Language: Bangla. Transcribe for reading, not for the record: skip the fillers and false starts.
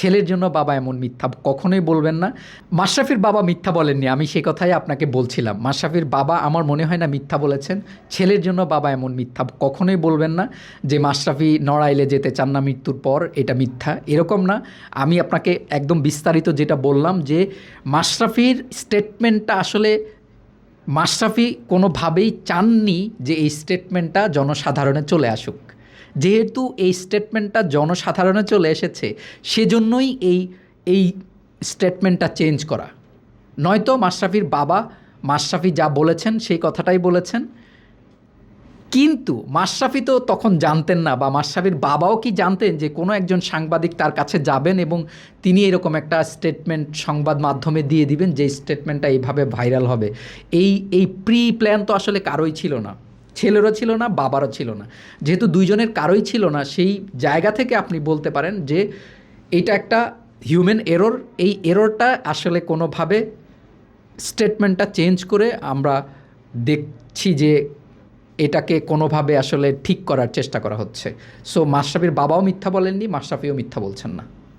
ছেলের জন্য বাবা এমন মিথ্যা কখনোই বলবেন না। মাশরাফির বাবা মিথ্যা বলেননি, আমি সে কথাই আপনাকে বলছিলাম। মাশরাফির বাবা আমার মনে হয় না মিথ্যা বলেছেন। ছেলের জন্য বাবা এমন মিথ্যা কখনোই বলবেন না যে মাশরাফি নড়াইলে যেতে চান না মৃত্যুর পর, এটা মিথ্যা, এরকম না। আমি আপনাকে একদম বিস্তারিত যেটা বললাম যে মাশরাফির স্টেটমেন্টটা আসলে মাশরাফি কোনোভাবেই চাননি যে এই স্টেটমেন্টটা জনসাধারণে চলে আসুক। যেহেতু এই স্টেটমেন্টটা জনসাধারণে চলে এসেছে, সেজন্যই এই স্টেটমেন্টটা চেঞ্জ করা। নয়তো মাশরাফির বাবা মাশরাফি যা বলেছেন সেই কথাটাই বলেছেন। কিন্তু মাশরাফি তো তখন জানতেন না, বা মাশরাফির বাবাও কি জানতেন যে কোনো একজন সাংবাদিক তার কাছে যাবেন এবং তিনি এরকম একটা স্টেটমেন্ট সংবাদ মাধ্যমে দিয়ে দিবেন যে স্টেটমেন্টটা এইভাবে ভাইরাল হবে? এই প্রি প্ল্যান তো আসলে কারোই ছিল না, ছেলেরও ছিল না, বাবারও ছিল না। যেহেতু দুইজনের কারোই ছিল না, সেই জায়গা থেকে আপনি বলতে পারেন যে এটা একটা হিউম্যান এরর। এই এররটা আসলে কোনোভাবে স্টেটমেন্টটা চেঞ্জ করে আমরা দেখছি যে এটাকে কোনোভাবে আসলে ঠিক করার চেষ্টা করা হচ্ছে। সো মাশরাফির বাবাও মিথ্যা বলেননি, মাশরাফিও মিথ্যা বলছেন না।